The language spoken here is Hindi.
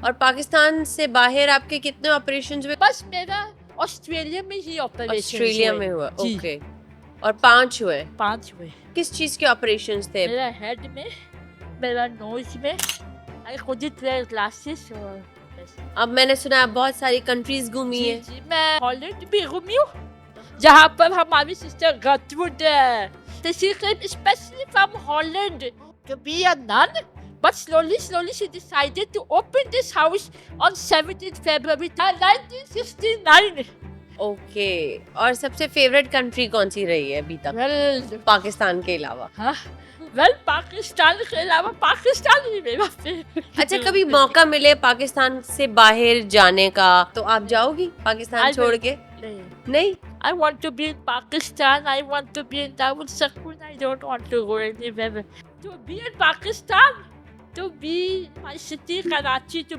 और पाकिस्तान से बाहर आपके कितने ऑपरेशंस हुए? बस मेरा ऑस्ट्रेलिया में ही ऑपरेशन ऑस्ट्रेलिया में हुआ, जी। ओके। और 5 हुए? 5 हुए। किस चीज के ऑपरेशंस थे? मेरा हेड में, मेरा नोज में, खुद ही ग्लासेस और बस। अब मैंने सुना आप बहुत सारी कंट्रीज घूमी जी है। जी, मैं हॉलैंड भी घूमी हूँ, जहाँ पर हमारी सिस्टर गटवुड है। So she came especially from Holland to be a nun, but slowly she decided to open this house on 17th February 1969. Okay, और सबसे फेवरेट कंट्री कौन सी रही है अभी तक Well, पाकिस्तान के अलावा? हाँ, पाकिस्तान के अलावा पाकिस्तान ही मेरा favorite। अच्छा, कभी मौका मिले पाकिस्तान से बाहर जाने का तो आप जाओगी पाकिस्तान छोड़ के? नहीं? I want to be in Pakistan. I want to be in Darul-Sakoon. I don't want to go anywhere. To be in Pakistan, to be my city, Karachi, to